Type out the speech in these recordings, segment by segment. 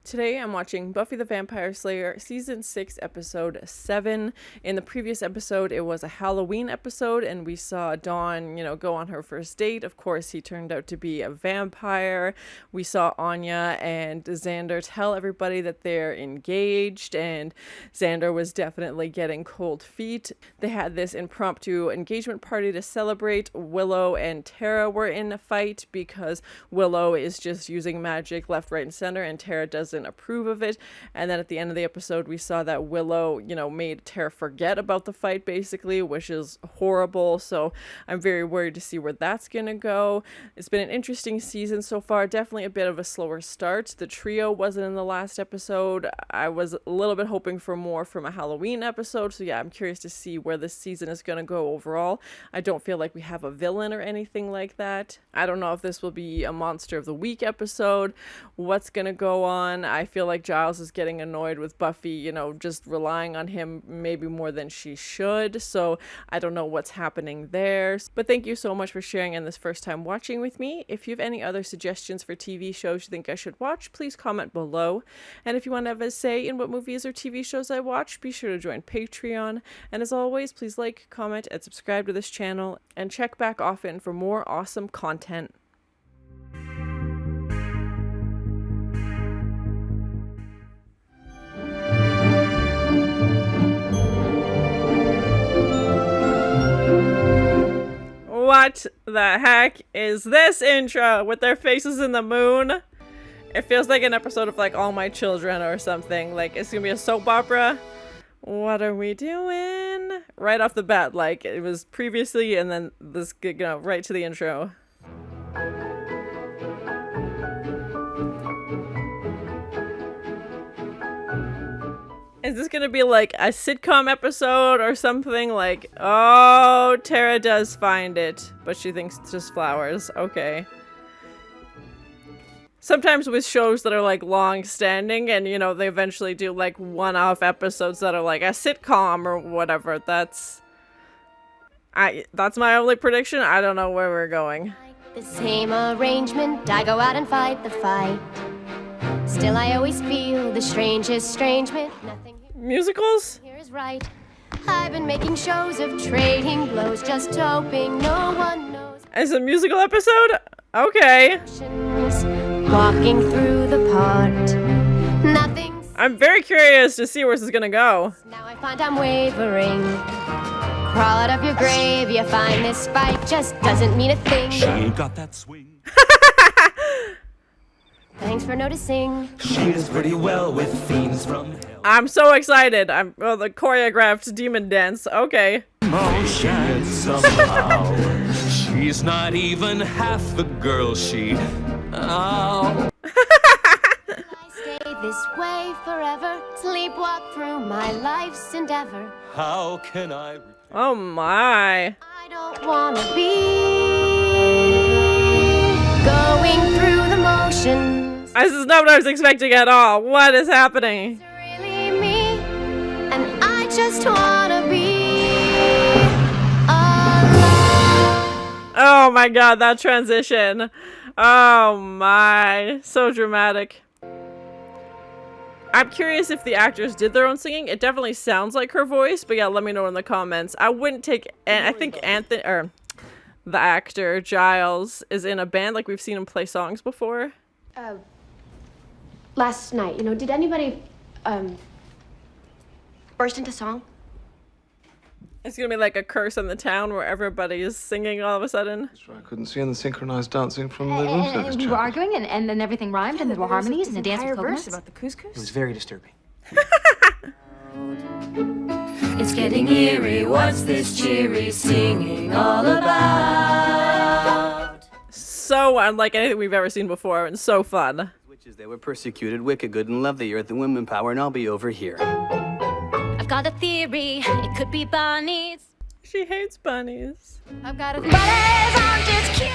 Today I'm watching Buffy the Vampire Slayer Season 6, Episode 7. In the previous episode, it was a Halloween episode, and we saw Dawn, go on her first date. Of course, he turned out to be a vampire. We saw Anya and Xander tell everybody that they're engaged, and Xander was definitely getting cold feet. They had this impromptu engagement party to celebrate. Willow and Tara were in a fight because Willow is just using magic left, right, and center, and Tara doesn't approve of it. And then at the end of the episode, we saw that Willow, made Tara forget about the fight, basically, which is horrible. So I'm very worried to see where that's gonna go. It's been an interesting season so far. Definitely a bit of a slower start. The trio wasn't in the last episode. I was a little bit hoping for more from a Halloween episode. So yeah, I'm curious to see where this season is gonna go overall. I don't feel like we have a villain or anything like that. I don't know if this will be a Monster of the Week episode. What's gonna go on? I feel like Giles is getting annoyed with Buffy, just relying on him maybe more than she should. So I don't know what's happening there. But thank you so much for sharing and this first time watching with me. If you have any other suggestions for TV shows you think I should watch, please comment below. And if you want to have a say in what movies or TV shows I watch, be sure to join Patreon. And as always, please like, comment, and subscribe to this channel. And check back often for more awesome content. What the heck is this intro with their faces in the moon? It feels like an episode of like All My Children or something. Like it's gonna be a soap opera. What are we doing? Right off the bat, like it was previously, and then this right to the intro. Is this gonna be like a sitcom episode or something? Like, oh, Tara does find it, but she thinks it's just flowers. Okay. Sometimes with shows that are like long standing and they eventually do like one-off episodes that are like a sitcom or whatever. That's my only prediction. I don't know where we're going. The same arrangement, I go out and fight the fight. Still I always feel the strangest estrangement. Nothing Musicals? here is right. I've been making shows of trading blows, just hoping no one knows. It's a musical episode? Okay. Walking through the part. Nothing's I'm very curious to see where this is gonna go. now I find I'm wavering. Crawl out of your grave, you find this fight just doesn't mean a thing. She ain't got that swing. Thanks for noticing. She does pretty well with fiends from hell. I'm so excited. The choreographed demon dance. Okay. Motion somehow. She's not even half the girl she. Oh. I stay this way forever. Sleepwalk through my life's endeavor. How can I? Oh my. I don't wanna be going through the motions. This is not what I was expecting at all. What is happening? It's really me, and I just wanna be alone. Oh my god, that transition. Oh my. So dramatic. I'm curious if the actors did their own singing. It definitely sounds like her voice, but yeah, let me know in the comments. I wouldn't take, and I think Anthony, or the actor Giles is in a band. Like we've seen him play songs before. Last night, did anybody, burst into song? It's gonna be like a curse in the town where everybody is singing all of a sudden. That's right. I couldn't see in the synchronized dancing from the room service We chat. were arguing, and then everything rhymed, and there were harmonies, and a dance with coconuts. about the couscous? It was very disturbing. It's getting eerie. What's this cheery singing all about? So unlike anything we've ever seen before, and so fun. Witches, they were persecuted, wicked, good, and love the earth and women power, and I'll be over here. I've got a theory, it could be bunnies. She hates bunnies. I've got a bunnies aren't just cute.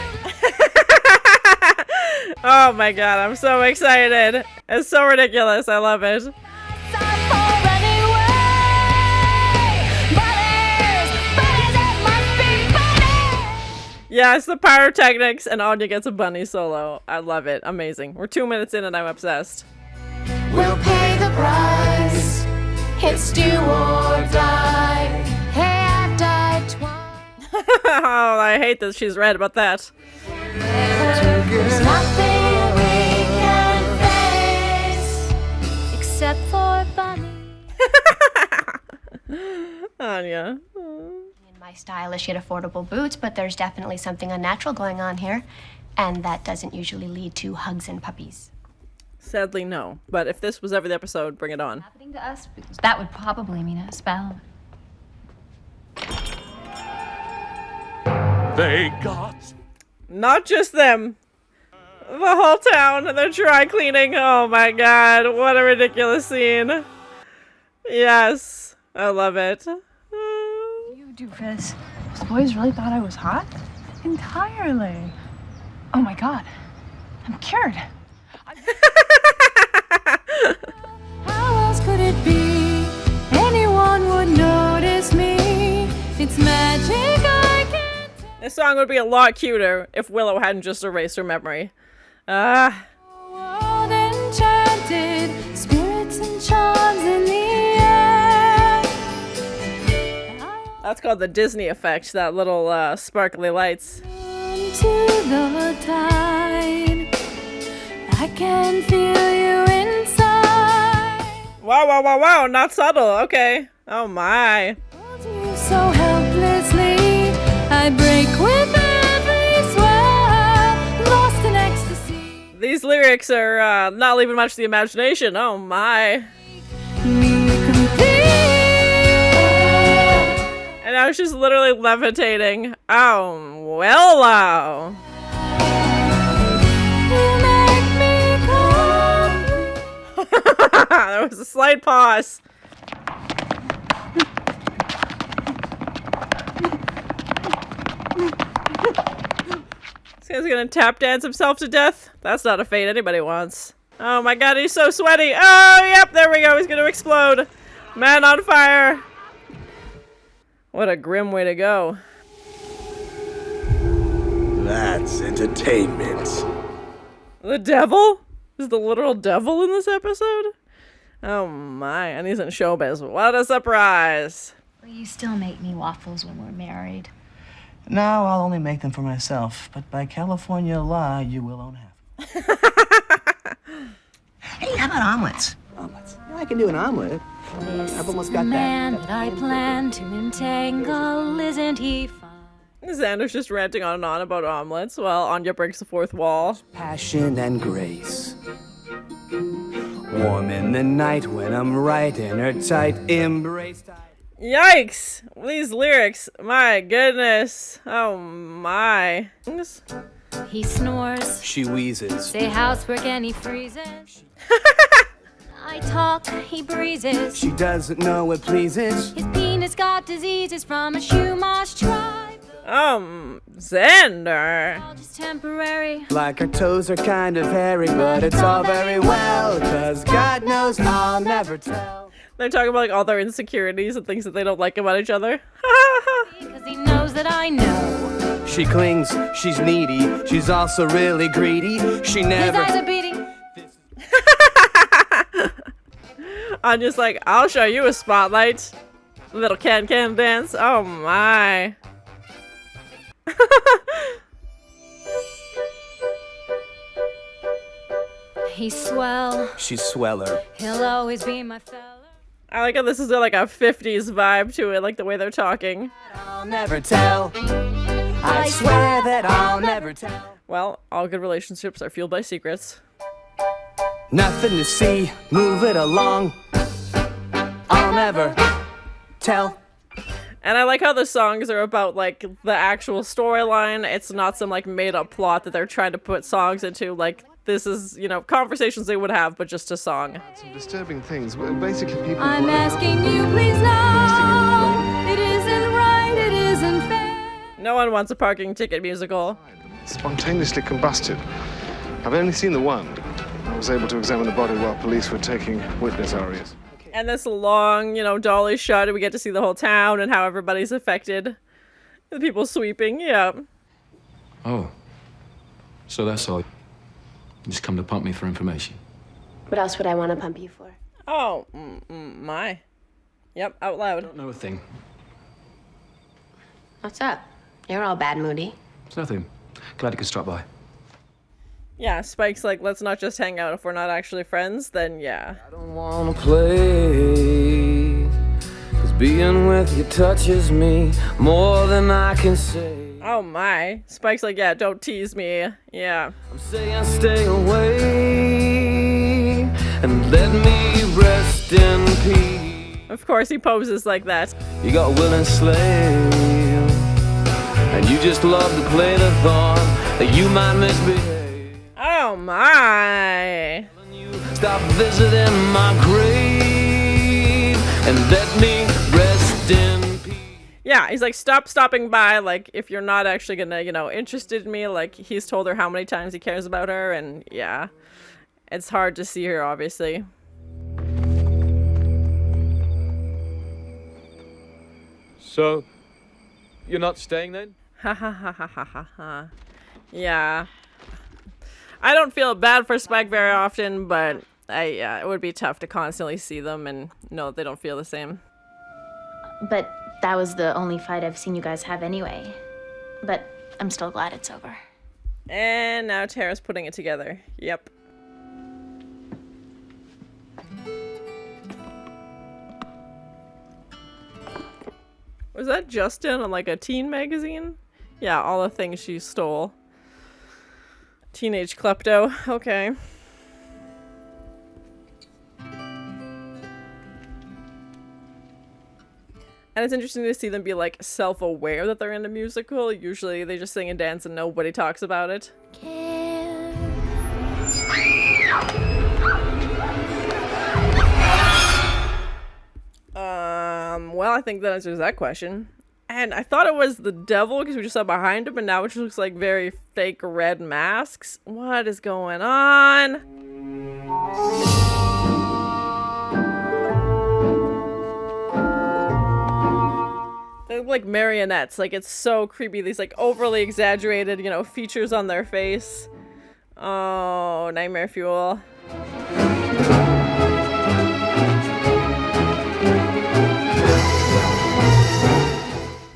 Oh my god, I'm so excited. It's so ridiculous. I love it. Yes, the pyrotechnics, and Anya gets a bunny solo. I love it. Amazing. We're 2 minutes in and I'm obsessed. It's do or die. Hey, I've died twice. Oh, I hate that she's right about that. There's nothing we can face except for Bunny. Anya. In my stylish yet affordable boots, but there's definitely something unnatural going on here. And that doesn't usually lead to hugs and puppies. Sadly, no. But if this was ever the episode, bring it on. Happening to us, because that would probably mean a spell. They got Not just them. The whole town. They're dry cleaning. Oh my god. What a ridiculous scene. Yes. I love it. You doofus. Those boys really thought I was hot? Entirely. Oh my god. I'm cured. How else could it be? Anyone would notice me. It's magic I can't tell. This song would be a lot cuter if Willow hadn't just erased her memory. World enchanted, spirits and charms in the air. That's called the Disney effect, that little sparkly lights. To the tide, I can feel you inside. Wow, wow, wow, wow, not subtle. Okay. Oh my. Hold you so helplessly, I break with every swell, lost in ecstasy. These lyrics are not leaving much to the imagination. Oh my. Me complete. And now she's literally levitating. Oh, Willow. You make me complete. There was a slight pause. This guy's gonna tap dance himself to death? That's not a fate anybody wants. Oh my god, he's so sweaty. Oh, yep, there we go. He's gonna explode. Man on fire. What a grim way to go. That's entertainment. The devil? Is the literal devil in this episode? Oh my, and he's in showbiz. What a surprise. Will you still make me waffles when we're married? No, I'll only make them for myself, but by California law, you will own half. Hey, how about omelets? Omelets. Yeah, I can do an omelet. I've almost got Man that. that I plan to entangle, isn't he fine? Xander's just ranting on and on about omelets while Anya breaks the fourth wall. Passion and grace. Warm in the night when I'm right in her tight embrace. Yikes! These lyrics, my goodness. Oh my. He snores, She wheezes. say housework and he freezes. I talk, he breezes. She doesn't know what pleases. His penis got diseases from a Shumash tribe. Xander. All just temporary. Like her toes are kind of hairy, but it's all very well, 'cause God knows I'll never tell. They're talking about like all their insecurities and things that they don't like about each other. Because he knows that I know. She clings, she's needy, she's also really greedy. She His never. eyes are beating. Anya's like, I'll show you a spotlight. Little can-can dance. Oh my. He's swell. She's sweller. He'll always be my fella. I like how this is like a 50s vibe to it, like the way they're talking. I'll never tell. I swear that I'll never tell. Well, all good relationships are fueled by secrets. Nothing to see, move it along. I'll never tell. And I like how the songs are about like the actual storyline. It's not some like made up plot that they're trying to put songs into. Like this is, you know, conversations they would have, but just a song. Some disturbing things. Basically, people. I'm asking you, please no. It isn't right, it isn't fair. No one wants a parking ticket musical. Spontaneously combusted. I've only seen the one. I was able to examine the body while police were taking witness arias. And this long, you know, dolly shot, and we get to see the whole town and how everybody's affected. The people sweeping, yeah. Oh. So that's all. You just come to pump me for information. What else would I want to pump you for? Oh, my. Yep, out loud. I don't know a thing. What's up? You're all bad moody. It's nothing. Glad you could stop by. Yeah, Spike's like, let's not just hang out if we're not actually friends, then yeah. I don't wanna play, 'cause being with you touches me more than I can say. Oh my. Spike's like, yeah, don't tease me. Yeah. I'm saying stay away and let me rest in peace. Of course he poses like that. You got a willing slave, and you just love to play the thought that you might misbehave. Oh my. Stop visiting my grave and let me rest in peace. Yeah, he's like, stop stopping by, like, if you're not actually gonna, you know, interested in me. Like, he's told her how many times he cares about her, and yeah. It's hard to see her, obviously. So, you're not staying then? Ha ha ha ha ha ha ha. Yeah. I don't feel bad for Spike very often, but it would be tough to constantly see them and know that they don't feel the same. But that was the only fight I've seen you guys have anyway. But I'm still glad it's over. And now Tara's putting it together. Yep. Was that Justin on like a teen magazine? Yeah, all the things she stole. Teenage klepto. Okay. And it's interesting to see them be like self-aware that they're in a musical. Usually they just sing and dance and nobody talks about it. Well, I think that answers that question. And I thought it was the devil because we just saw behind him, and now it just looks like very fake red masks. What is going on? They look like marionettes. Like, it's so creepy. These like overly exaggerated, you know, features on their face. Oh, nightmare fuel.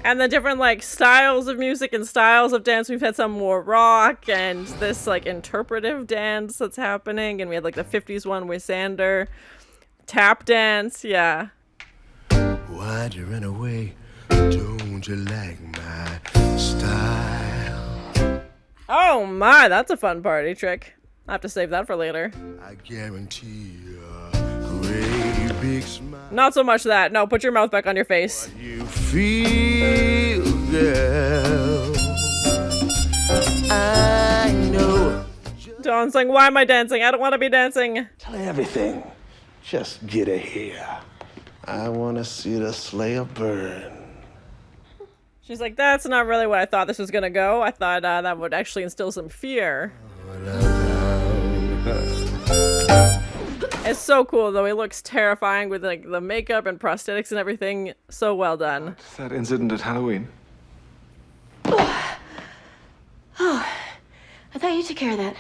And the different, like, styles of music and styles of dance. We've had some more rock and this, like, interpretive dance that's happening. And we had, like, the 50s one with Xander. Tap dance, yeah. Why'd you run away? Don't you like my style? Oh my, that's a fun party trick. I'll have to save that for later. I guarantee a great big smile. Not so much that. No, put your mouth back on your face. You feel, girl. I know. Dawn's like, why am I dancing? I don't want to be dancing. Tell her everything. Just get her here. I want to see the Slayer burn. She's like, that's not really what I thought this was gonna go. I thought that would actually instill some fear. It's so cool, though. He looks terrifying with like the makeup and prosthetics and everything. So well done. That incident at Halloween. Oh, I thought you took care of that.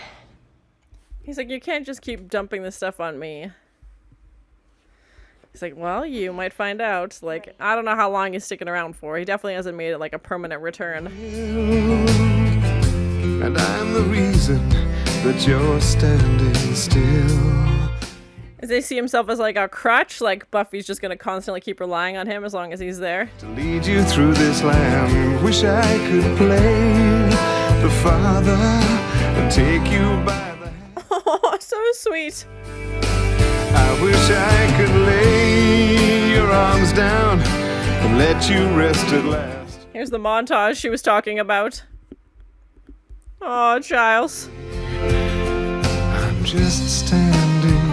He's like, you can't just keep dumping this stuff on me. He's like, well, you might find out. Like, I don't know how long he's sticking around for. He definitely hasn't made it like a permanent return. And I'm the reason that you're standing still. Does he see himself as like a crutch? Like Buffy's just gonna constantly keep relying on him as long as he's there? To lead you through this land, wish I could play the father and take you by the hand. Oh, so sweet. I wish I could lay your arms down and let you rest at last. Here's the montage she was talking about. Oh, Giles. I'm just standing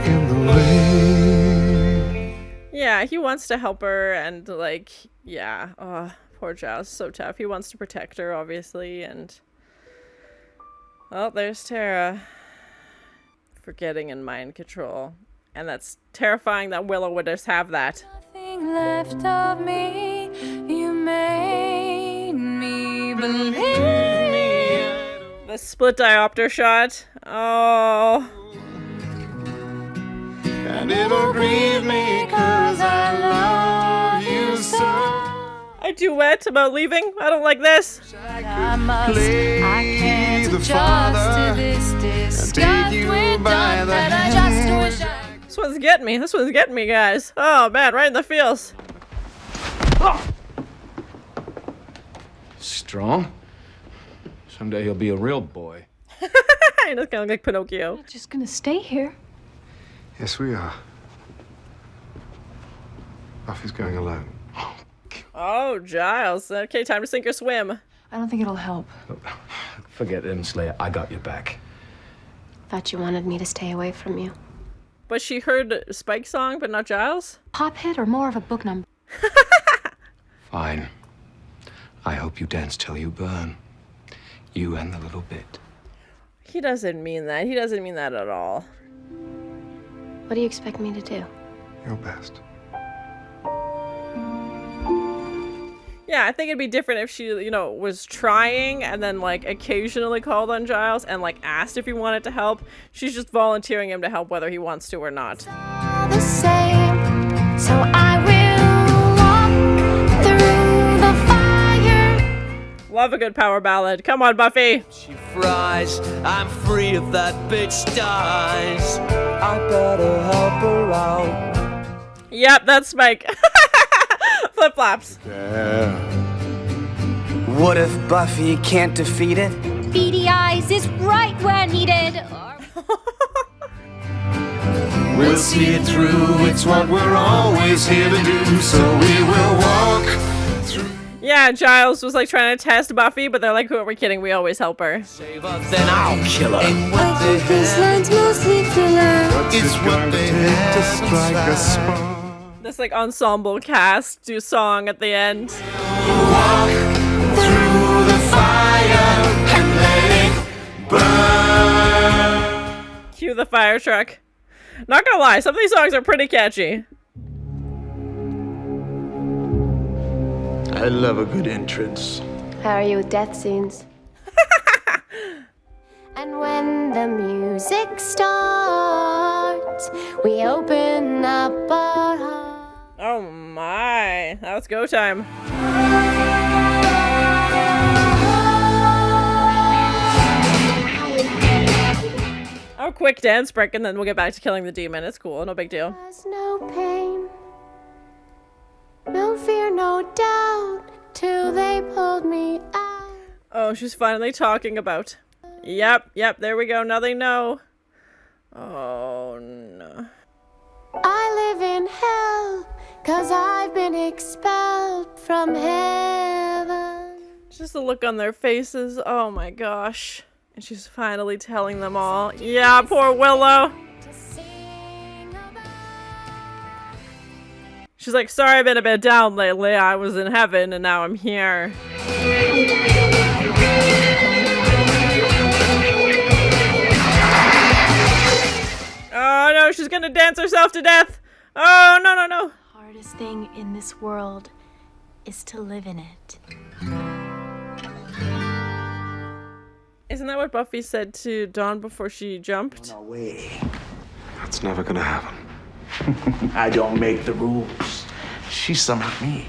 in the way. Yeah, he wants to help her and like, yeah. Oh, poor Giles, so tough. He wants to protect her, obviously, and... Oh, there's Tara. Forgetting in mind control. And that's terrifying that Willow would just have that. Nothing left of me, you made me believe. The split diopter shot. Oh. And it'll grieve me 'cause duet about leaving. I don't like this. I can't adjust to this disgust with done that I just wish I... This one's getting me. This one's getting me, guys. Oh, man, right in the feels. Strong. Someday he'll be a real boy. He does kind of look like Pinocchio. Not just gonna stay here. Yes, we are. Buffy's going alone. Oh, Giles. Okay, time to sink or swim. I don't think it'll help. Forget him, Slayer. I got your back. Thought you wanted me to stay away from you. But she heard Spike's song, but not Giles? Pop hit or more of a book number? Fine. I hope you dance till you burn. You and the little bit. He doesn't mean that. He doesn't mean that at all. What do you expect me to do? Your best. Yeah, I think it'd be different if she, you know, was trying and then, like, occasionally called on Giles and, like, asked if he wanted to help. She's just volunteering him to help whether he wants to or not. All the same, so I will walk through the fire. Love a good power ballad. Come on, Buffy. She fries, I'm free if that bitch dies. I better help her out. Yep, that's Spike. Flip-flops. Yeah. What if Buffy can't defeat it? Beady eyes is right where needed. We'll see it through, it's what we're always here to do, so we will walk through. Yeah, Giles was like trying to test Buffy, but they're like, who are we kidding? We always help her. Save her, then I'll kill her. And what they This line's mostly filler. it's what they have to strike a spark. This like ensemble cast do song at the end. Walk through the fire and let it burn. Cue the fire truck. Not gonna lie, some of these songs are pretty catchy. I love a good entrance. How are you with death scenes? And when the music starts, we open up our hearts. Oh my, that was go time. Oh, quick dance break and then we'll get back to killing the demon. It's cool, no big deal. There's no pain, no fear, no doubt, till they pulled me out. Oh, she's finally talking about. Yep, there we go, now they know. Oh no. I live in hell, 'cause I've been expelled from heaven. Just the look on their faces, oh my gosh. And she's finally telling them all. Yeah, poor Willow. She's like, sorry I've been a bit down lately. I was in heaven and now I'm here. Oh no, she's gonna dance herself to death. Oh no. The hardest thing in this world is to live in it. Isn't that what Buffy said to Dawn before she jumped? No way. That's never gonna happen. I don't make the rules. She's some like me.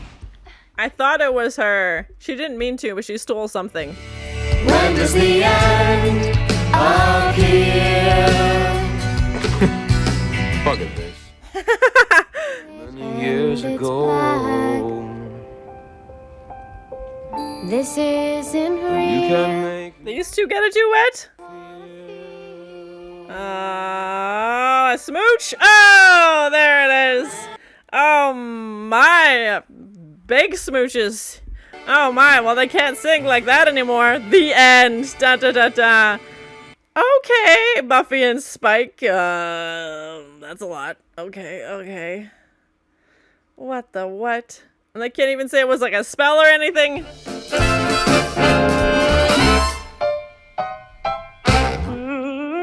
I thought it was her. She didn't mean to, but she stole something. When does the end appear? Fuck it, this. Many years ago. This isn't You real. can make These two get a duet? A smooch? Oh, there it is. Oh my. Big smooches. Oh my, well they can't sing like that anymore. The end. Da da da da. Okay, Buffy and Spike. That's a lot. Okay. What the what? And they can't even say it was like a spell or anything.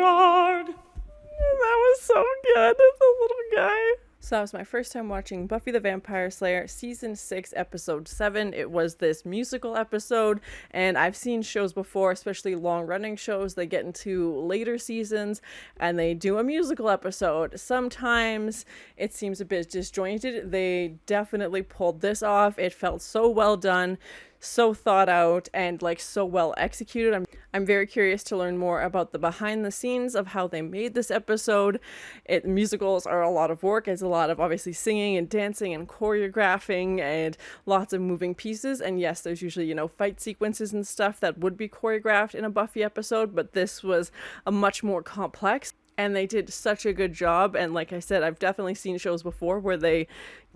Lord. That was so good. The little guy. So that was my first time watching Buffy the Vampire Slayer season 6 episode 7. It was this musical episode, and I've seen shows before, especially long running shows. They get into later seasons and they do a musical episode. Sometimes it seems a bit disjointed. They definitely pulled this off. It felt so well done, so thought out, and like so well executed. I'm very curious to learn more about the behind the scenes of how they made this episode. Musicals are a lot of work. It's a lot of obviously singing and dancing and choreographing and lots of moving pieces. And yes, there's usually, fight sequences and stuff that would be choreographed in a Buffy episode, but this was a much more complex. And they did such a good job. And like I said, I've definitely seen shows before where they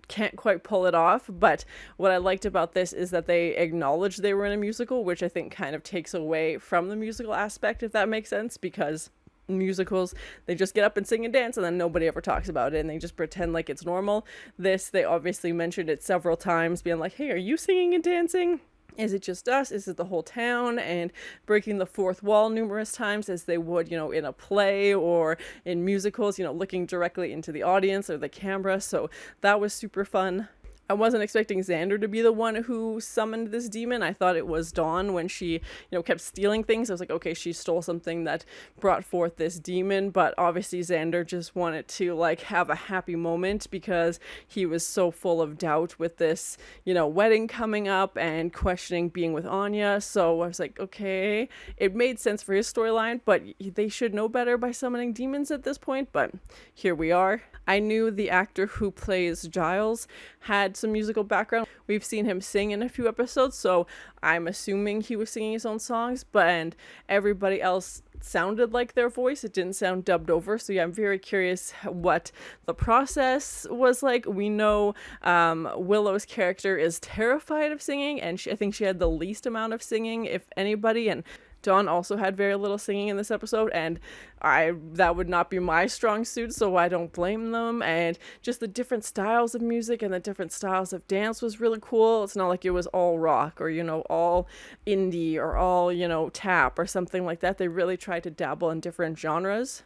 can't quite pull it off, but what I liked about this is that they acknowledged they were in a musical, which I think kind of takes away from the musical aspect, if that makes sense, because musicals, they just get up and sing and dance and then nobody ever talks about it and they just pretend like it's normal. This, they obviously mentioned it several times, being like, hey, are you singing and dancing? Is it just us? Is it the whole town? And breaking the fourth wall numerous times, as they would, in a play or in musicals, looking directly into the audience or the camera. So that was super fun. I wasn't expecting Xander to be the one who summoned this demon. I thought it was Dawn when she, kept stealing things. I was like, okay, she stole something that brought forth this demon. But obviously Xander just wanted to have a happy moment because he was so full of doubt with this, wedding coming up and questioning being with Anya. So I was like, okay, it made sense for his storyline, but they should know better by summoning demons at this point. But here we are. I knew the actor who plays Giles had some musical background. We've seen him sing in a few episodes, so I'm assuming he was singing his own songs, but everybody else sounded like their voice. It didn't sound dubbed over. So yeah, I'm very curious what the process was like. We know Willow's character is terrified of singing, and I think she had the least amount of singing, if anybody, and Dawn also had very little singing in this episode, and that would not be my strong suit, so I don't blame them. And just the different styles of music and the different styles of dance was really cool. It's not like it was all rock or, all indie or all, tap or something like that. They really tried to dabble in different genres.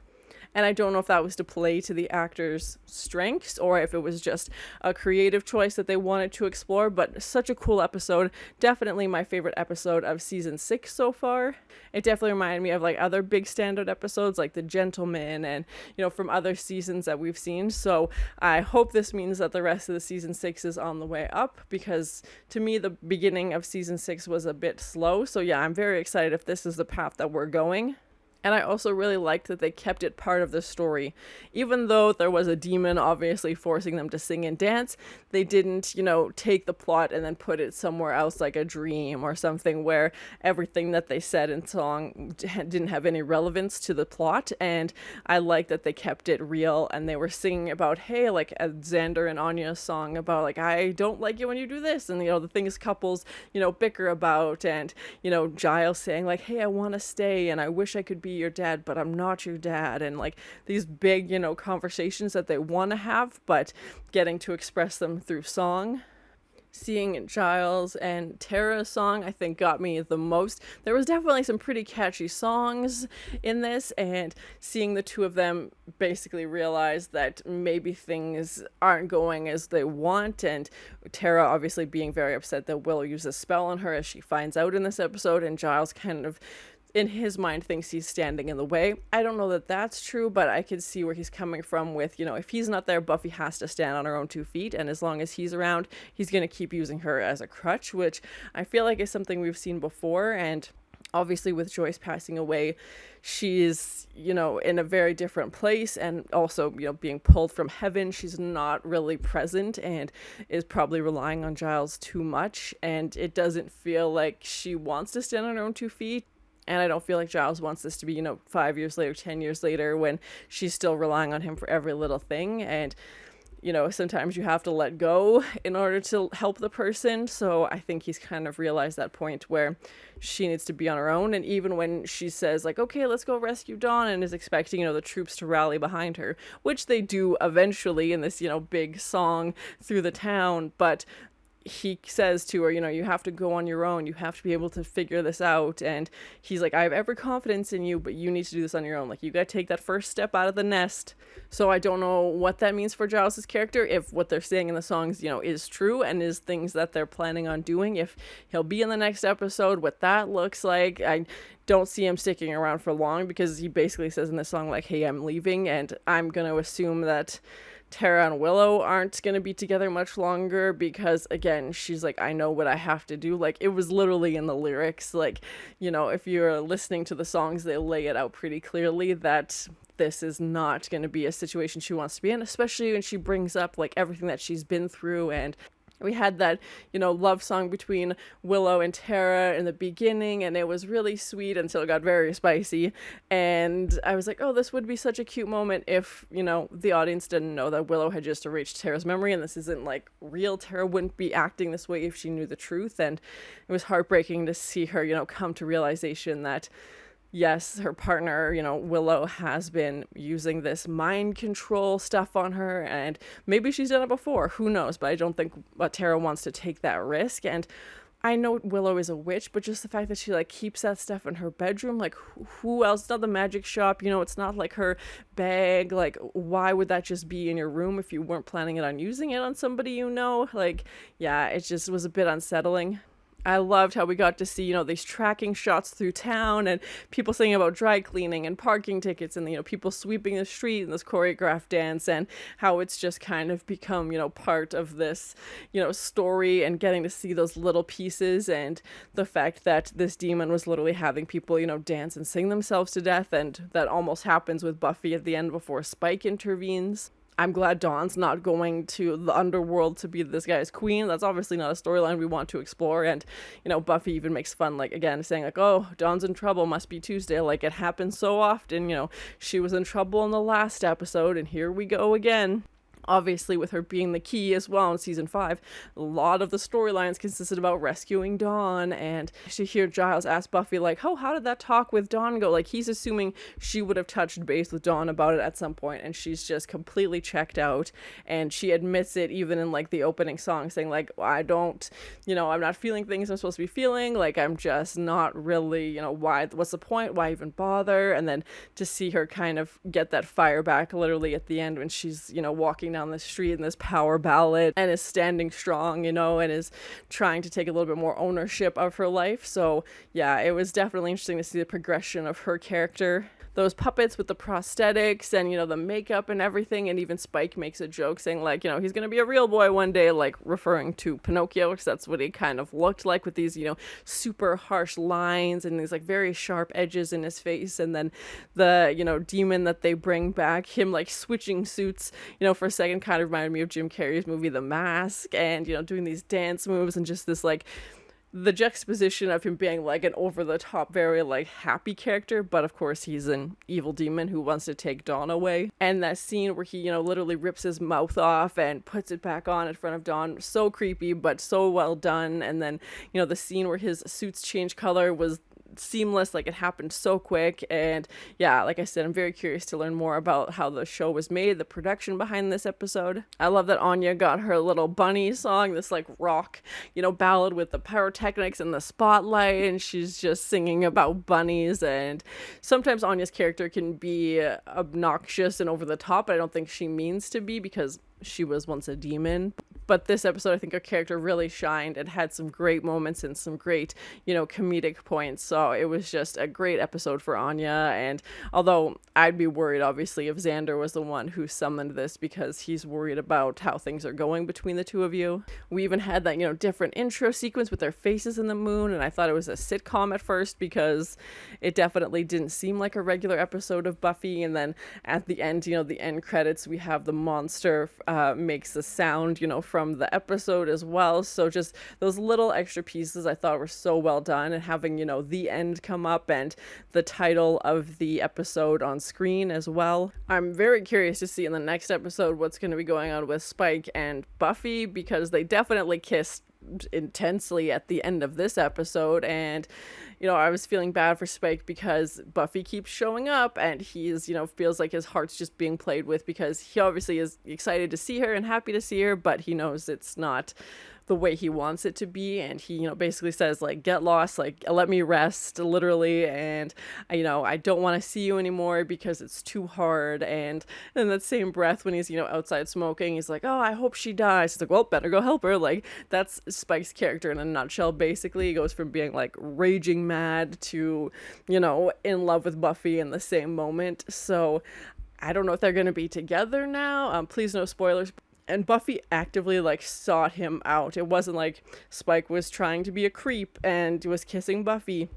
And I don't know if that was to play to the actors' strengths or if it was just a creative choice that they wanted to explore, but such a cool episode. Definitely my favorite episode of season 6 so far. It definitely reminded me of other big standout episodes like The Gentleman and, from other seasons that we've seen. So I hope this means that the rest of the season 6 is on the way up, because to me, the beginning of season 6 was a bit slow. So yeah, I'm very excited if this is the path that we're going. And I also really liked that they kept it part of the story. Even though there was a demon obviously forcing them to sing and dance, they didn't, take the plot and then put it somewhere else like a dream or something where everything that they said in song didn't have any relevance to the plot. And I like that they kept it real and they were singing about, hey, like a Xander and Anya song about I don't like it when you do this. And, the things couples, bicker about, and, Giles saying hey, I want to stay and I wish I could be your dad, but I'm not your dad, and these big conversations that they want to have, but getting to express them through song. Seeing Giles and Tara's song, I think, got me the most. There was definitely some pretty catchy songs in this, and seeing the two of them basically realize that maybe things aren't going as they want, and Tara obviously being very upset that Willow used a spell on her, as she finds out in this episode, and Giles kind of in his mind thinks he's standing in the way. I don't know that that's true, but I could see where he's coming from with, if he's not there, Buffy has to stand on her own 2 feet, and as long as he's around, he's going to keep using her as a crutch, which I feel like is something we've seen before. And obviously with Joyce passing away, she's, in a very different place, and also, being pulled from heaven, she's not really present and is probably relying on Giles too much, and it doesn't feel like she wants to stand on her own 2 feet. And I don't feel like Giles wants this to be, 5 years later, 10 years later, when she's still relying on him for every little thing. And, sometimes you have to let go in order to help the person. So I think he's kind of realized that point where she needs to be on her own. And even when she says okay, let's go rescue Dawn, and is expecting, the troops to rally behind her, which they do eventually in this, big song through the town. But he says to her, you have to go on your own. You have to be able to figure this out. And he's like, I have every confidence in you, but you need to do this on your own. Like, you got to take that first step out of the nest. So I don't know what that means for Giles' character, if what they're saying in the songs, is true and is things that they're planning on doing, if he'll be in the next episode, what that looks like. I don't see him sticking around for long, because he basically says in the song, like, hey, I'm leaving, and I'm going to assume that Tara and Willow aren't going to be together much longer, because again, she's like, I know what I have to do. Like, it was literally in the lyrics, like, if you're listening to the songs, they lay it out pretty clearly that this is not going to be a situation she wants to be in, especially when she brings up like everything that she's been through. And we had that, love song between Willow and Tara in the beginning, and it was really sweet until it got very spicy. And I was like, oh, this would be such a cute moment if, the audience didn't know that Willow had just erased Tara's memory, and this isn't like real. Tara wouldn't be acting this way if she knew the truth. And it was heartbreaking to see her, come to realization that, yes, her partner, Willow, has been using this mind control stuff on her, and maybe she's done it before, who knows, but I don't think Tara wants to take that risk. And I know Willow is a witch, but just the fact that she like keeps that stuff in her bedroom, like who else? It's not the magic shop, it's not like her bag. Like, why would that just be in your room if you weren't planning on using it on somebody? Like, yeah, it just was a bit unsettling. I loved how we got to see, these tracking shots through town, and people singing about dry cleaning and parking tickets, and, people sweeping the street in this choreographed dance, and how it's just kind of become, part of this, story, and getting to see those little pieces, and the fact that this demon was literally having people, dance and sing themselves to death, and that almost happens with Buffy at the end before Spike intervenes. I'm glad Dawn's not going to the underworld to be this guy's queen. That's obviously not a storyline we want to explore. And, Buffy even makes fun, like, again, saying, like, oh, Dawn's in trouble, must be Tuesday. Like, it happens so often, she was in trouble in the last episode, and here we go again. Obviously, with her being the key as well in season 5, a lot of the storylines consisted about rescuing Dawn. And to hear Giles ask Buffy, like, oh, how did that talk with Dawn go? Like, he's assuming she would have touched base with Dawn about it at some point, and she's just completely checked out. And she admits it even in like the opening song, saying like, I don't, I'm not feeling things I'm supposed to be feeling. Like, I'm just not really, why, what's the point? Why even bother? And then to see her kind of get that fire back literally at the end when she's, walking down the street in this power ballad and is standing strong, and is trying to take a little bit more ownership of her life. So yeah, it was definitely interesting to see the progression of her character. Those puppets with the prosthetics and, the makeup and everything. And even Spike makes a joke saying like, he's going to be a real boy one day, like referring to Pinocchio, because that's what he kind of looked like with these, super harsh lines and these like very sharp edges in his face. And then the, demon that they bring back, him like switching suits, for a second kind of reminded me of Jim Carrey's movie The Mask, and, doing these dance moves and just this like, the juxtaposition of him being like an over-the-top, very like happy character, but of course he's an evil demon who wants to take Dawn away. And that scene where he, literally rips his mouth off and puts it back on in front of Dawn, so creepy, but so well done. And then, the scene where his suits change color was seamless, like it happened so quick. And yeah, like I said, I'm very curious to learn more about how the show was made, the production behind this episode. I love that Anya got her little bunny song, this like rock, ballad with the pyrotechnics and the spotlight, and she's just singing about bunnies. And sometimes Anya's character can be obnoxious and over the top, but I don't think she means to be, because she was once a demon. But this episode, I think her character really shined and had some great moments and some great, comedic points. So it was just a great episode for Anya. And although I'd be worried, obviously, if Xander was the one who summoned this, because he's worried about how things are going between the two of you. We even had that, different intro sequence with their faces in the moon. And I thought it was a sitcom at first, because it definitely didn't seem like a regular episode of Buffy. And then at the end, the end credits, we have the monster makes the sound, from the episode as well. So just those little extra pieces I thought were so well done, and having, the end come up and the title of the episode on screen as well. I'm very curious to see in the next episode what's going to be going on with Spike and Buffy, because they definitely kissed intensely at the end of this episode. And I was feeling bad for Spike, because Buffy keeps showing up and he's feels like his heart's just being played with, because he obviously is excited to see her and happy to see her, but he knows it's not the way he wants it to be, and he, basically says, like, get lost, like, let me rest, literally, and I don't want to see you anymore because it's too hard. And in that same breath, when he's outside smoking, he's like, oh, I hope she dies. He's like, well, better go help her. Like, that's Spike's character in a nutshell. Basically, he goes from being like raging mad to in love with Buffy in the same moment. So I don't know if they're going to be together now. Please no spoilers. And Buffy actively, like, sought him out. It wasn't like Spike was trying to be a creep and was kissing Buffy.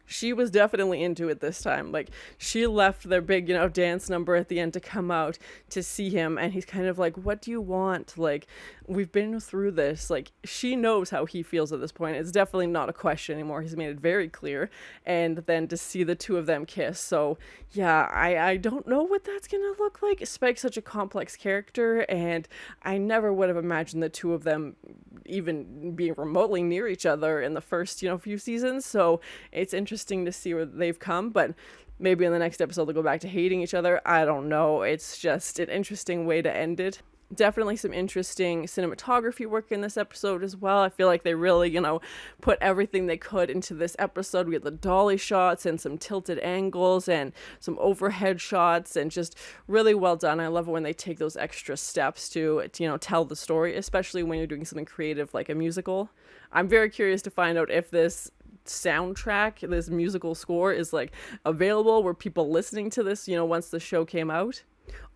She was definitely into it this time. Like, she left their big, dance number at the end to come out to see him. And he's kind of like, what do you want? Like, we've been through this. Like, she knows how he feels at this point. It's definitely not a question anymore. He's made it very clear. And then to see the two of them kiss. So, yeah, I don't know what that's going to look like. Spike's such a complex character. And I never would have imagined the two of them even being remotely near each other in the first, few seasons. So it's interesting to see where they've come, but maybe in the next episode they'll go back to hating each other. I don't know. It's just an interesting way to end it. Definitely some interesting cinematography work in this episode as well. I feel like they really, put everything they could into this episode. We had the dolly shots and some tilted angles and some overhead shots, and just really well done. I love it when they take those extra steps to tell the story, especially when you're doing something creative like a musical. I'm very curious to find out if this soundtrack, this musical score, is like available. Were people listening to this, once the show came out?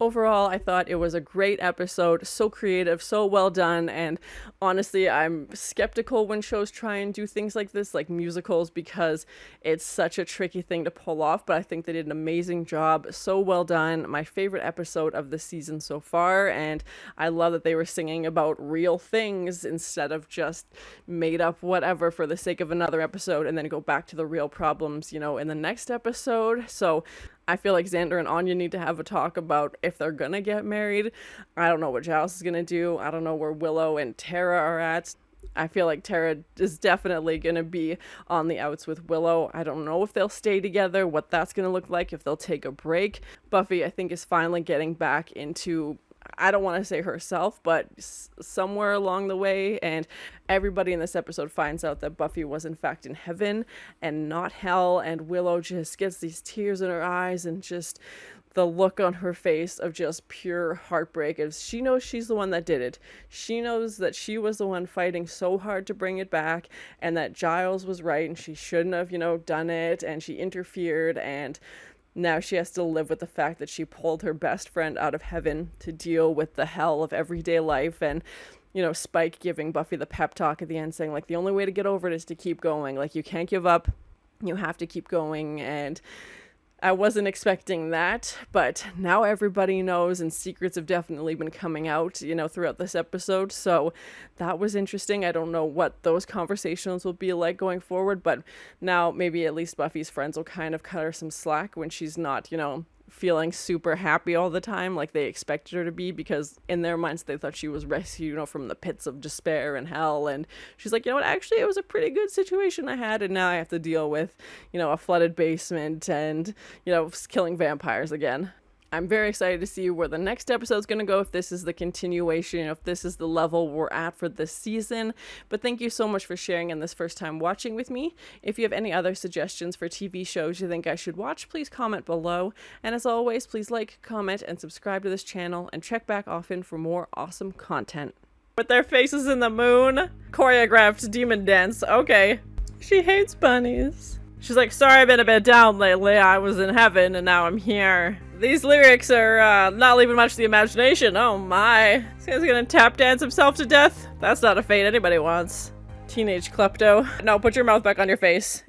Overall, I thought it was a great episode, so creative, so well done, and honestly, I'm skeptical when shows try and do things like this, like musicals, because it's such a tricky thing to pull off, but I think they did an amazing job, so well done. My favorite episode of the season so far, and I love that they were singing about real things instead of just made up whatever for the sake of another episode and then go back to the real problems, in the next episode. So I feel like Xander and Anya need to have a talk about if they're gonna get married. I don't know what Giles is gonna do. I don't know where Willow and Tara are at. I feel like Tara is definitely gonna be on the outs with Willow. I don't know if they'll stay together, what that's gonna look like, if they'll take a break. Buffy, I think, is finally getting back into, I don't want to say herself, but somewhere along the way, and everybody in this episode finds out that Buffy was in fact in heaven and not hell, and Willow just gets these tears in her eyes and just the look on her face of just pure heartbreak. As she knows she's the one that did it. She knows that she was the one fighting so hard to bring it back, and that Giles was right and she shouldn't have, done it, and she interfered, and now she has to live with the fact that she pulled her best friend out of heaven to deal with the hell of everyday life. And, Spike giving Buffy the pep talk at the end, saying, like, the only way to get over it is to keep going. Like, you can't give up. You have to keep going. And I wasn't expecting that, but now everybody knows, and secrets have definitely been coming out, throughout this episode. So that was interesting. I don't know what those conversations will be like going forward, but now maybe at least Buffy's friends will kind of cut her some slack when she's not, feeling super happy all the time like they expected her to be, because in their minds they thought she was rescued, from the pits of despair and hell, and she's like, actually it was a pretty good situation I had, and now I have to deal with, a flooded basement and, killing vampires again. I'm very excited to see where the next episode's going to go, if this is the continuation, if this is the level we're at for this season. But thank you so much for sharing in this first time watching with me. If you have any other suggestions for TV shows you think I should watch, please comment below. And as always, please like, comment, and subscribe to this channel, and check back often for more awesome content. With their faces in the moon, choreographed demon dance. Okay. She hates bunnies. She's like, sorry, I've been a bit down lately. I was in heaven and now I'm here. These lyrics are not leaving much to the imagination. Oh my. This guy's gonna tap dance himself to death? That's not a fate anybody wants. Teenage klepto. No, put your mouth back on your face.